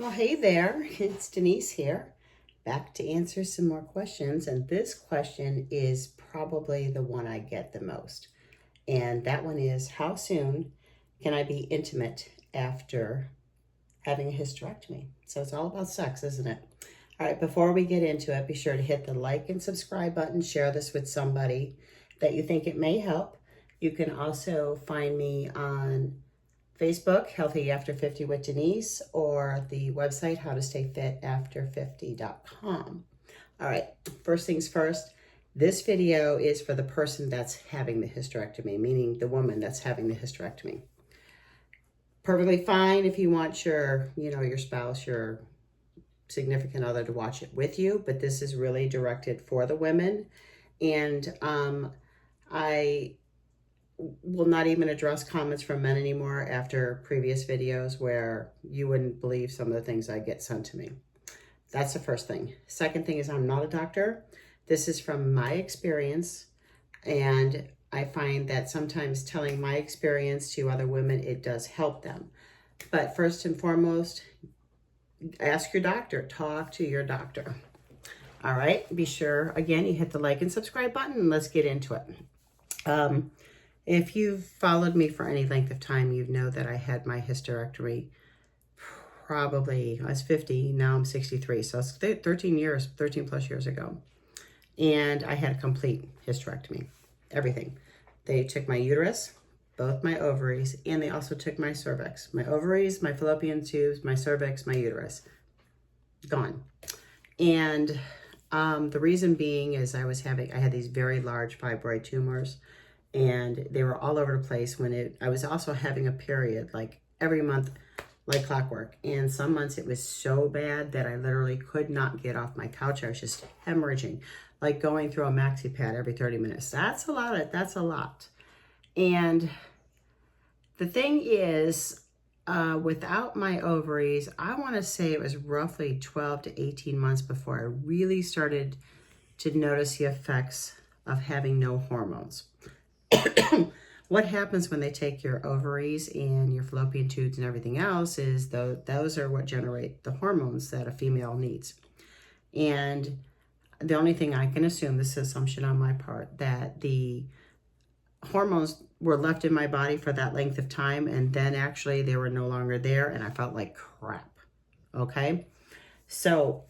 Well, hey there, it's Denise here, back to answer some more questions. And this question is probably the one I get the most. And that one is, how soon can I be intimate after having a hysterectomy? So it's all about sex, isn't it? All right, before we get into it, be sure to hit the like and subscribe button. Share this with somebody that you think it may help. You can also find me on Facebook, Healthy After 50 with Denise, or the website, howtostayfitafter50.com. All right, first things first, this video is for the person that's having the hysterectomy, meaning the woman that's having the hysterectomy. Perfectly fine if you want your spouse, your significant other to watch it with you, but this is really directed for the women. And I will not even address comments from men anymore after previous videos where you wouldn't believe some of the things I get sent to me. That's the first thing. Second thing is, I'm not a doctor. This is from my experience, and I find that sometimes telling my experience to other women, it does help them. But first and foremost, ask your doctor, talk to your doctor. All right, be sure, again, you hit the like and subscribe button, and let's get into it. If you've followed me for any length of time, you know that I had my hysterectomy probably, I was 50, now I'm 63. So it's 13 plus years ago. And I had a complete hysterectomy, everything. They took my uterus, both my ovaries, and they also took my cervix. My ovaries, my fallopian tubes, my cervix, my uterus, gone. And the reason being is I had these very large fibroid tumors, and they were all over the place I was also having a period like every month, like clockwork. And some months it was so bad that I literally could not get off my couch. I was just hemorrhaging, like going through a maxi pad every 30 minutes. That's a lot. And the thing is, without my ovaries, I want to say it was roughly 12 to 18 months before I really started to notice the effects of having no hormones. What happens when they take your ovaries and your fallopian tubes and everything else is those are what generate the hormones that a female needs. And the only thing I can assume, this is assumption on my part, that the hormones were left in my body for that length of time, and then actually they were no longer there, and I felt like crap. Okay, so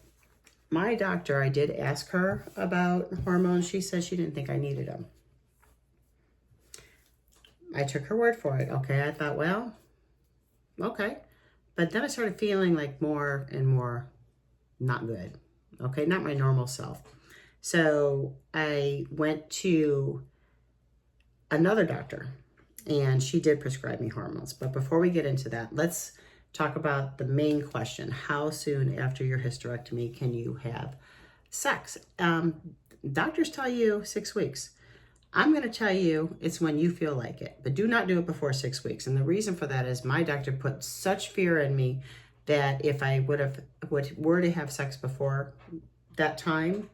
my doctor, I did ask her about hormones. She said she didn't think I needed them. I took her word for it. Okay, I thought, well, okay. But then I started feeling like more and more not good. Okay, not my normal self. So I went to another doctor, and she did prescribe me hormones. But before we get into that, let's talk about the main question. How soon after your hysterectomy can you have sex? Doctors tell you 6 weeks. I'm going to tell you it's when you feel like it, but do not do it before 6 weeks. And the reason for that is my doctor put such fear in me that if I were to have sex before that time,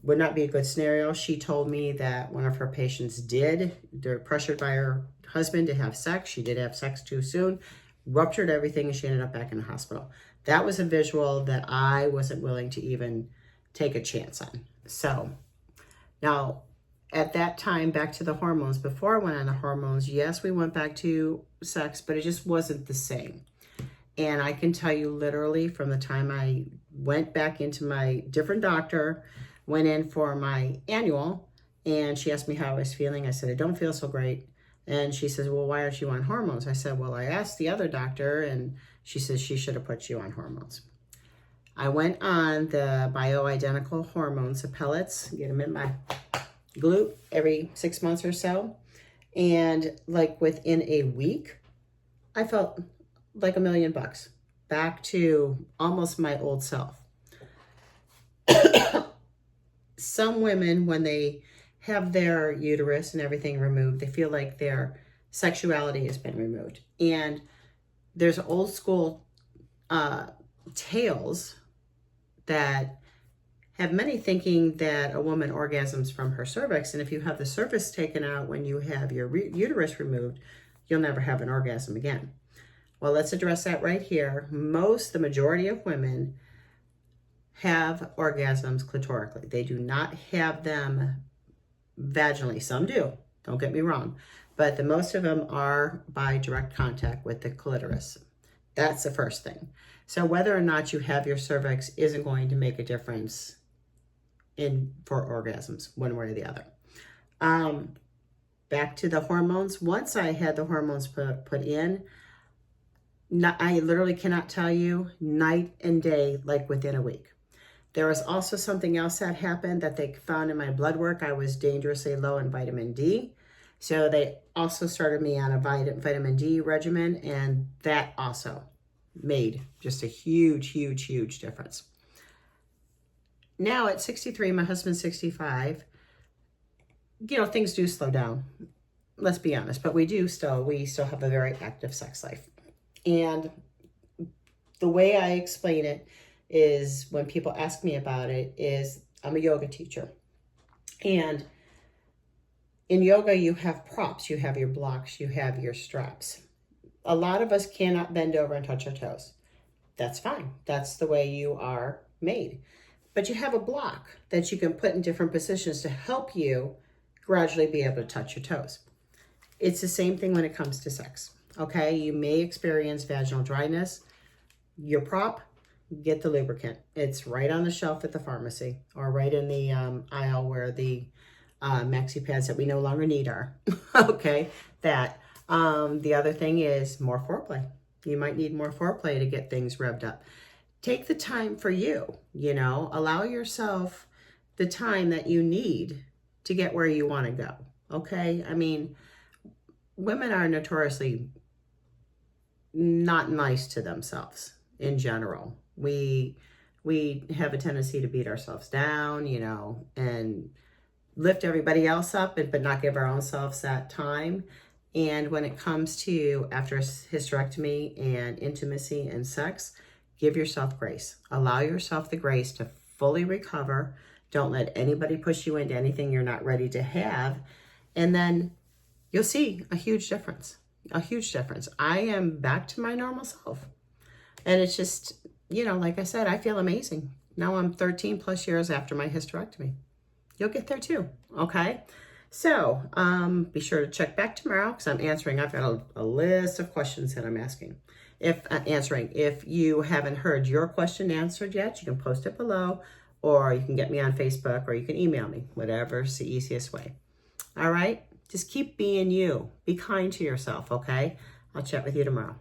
would not be a good scenario. She told me that one of her patients they're pressured by her husband to have sex. She did have sex too soon, ruptured everything, and she ended up back in the hospital. That was a visual that I wasn't willing to even take a chance on. So now, at that time, back to the hormones. Before I went on the hormones, yes, we went back to sex, but it just wasn't the same. And I can tell you literally from the time I went back into my different doctor, went in for my annual, and she asked me how I was feeling. I said, I don't feel so great. And she says, well, why aren't you on hormones? I said, well, I asked the other doctor, and she says she should have put you on hormones. I went on the bioidentical hormones, the pellets, get them in my glute every 6 months or so, and like within a week I felt like $1 million, back to almost my old self. Some women, when they have their uterus and everything removed, they feel like their sexuality has been removed. And there's old school tales that have many thinking that a woman orgasms from her cervix, and if you have the cervix taken out when you have your uterus removed, you'll never have an orgasm again. Well, let's address that right here. The majority of women have orgasms clitorically. They do not have them vaginally. Some do, don't get me wrong, but the most of them are by direct contact with the clitoris. That's the first thing. So whether or not you have your cervix isn't going to make a difference for orgasms, one way or the other. Back to the hormones. Once I had the hormones put in, I literally cannot tell you, night and day, like within a week. There was also something else that happened that they found in my blood work. I was dangerously low in vitamin D. So they also started me on a vitamin D regimen, and that also made just a huge, huge, huge difference. Now at 63, my husband's 65, things do slow down. Let's be honest, but we still have a very active sex life. And the way I explain it is, when people ask me about it, is I'm a yoga teacher. And in yoga, you have props, you have your blocks, you have your straps. A lot of us cannot bend over and touch our toes. That's fine. That's the way you are made. But you have a block that you can put in different positions to help you gradually be able to touch your toes. It's the same thing when it comes to sex. Okay, you may experience vaginal dryness. Your prop, get the lubricant. It's right on the shelf at the pharmacy, or right in the aisle where the maxi pads that we no longer need are. Okay, that. The other thing is more foreplay. You might need more foreplay to get things revved up. Take the time for you, allow yourself the time that you need to get where you want to go. Okay, I mean, women are notoriously not nice to themselves in general. We have a tendency to beat ourselves down, and lift everybody else up, but not give our own selves that time. And when it comes to after hysterectomy and intimacy and sex, give yourself grace. Allow yourself the grace to fully recover. Don't let anybody push you into anything you're not ready to have. And then you'll see a huge difference. A huge difference. I am back to my normal self. And it's just, like I said, I feel amazing. Now I'm 13 plus years after my hysterectomy. You'll get there too, okay? So be sure to check back tomorrow, because I'm answering. I've got a list of questions that I'm asking. If you haven't heard your question answered yet, you can post it below, or you can get me on Facebook, or you can email me, whatever's the easiest way. All right? Just keep being you. Be kind to yourself, okay? I'll chat with you tomorrow.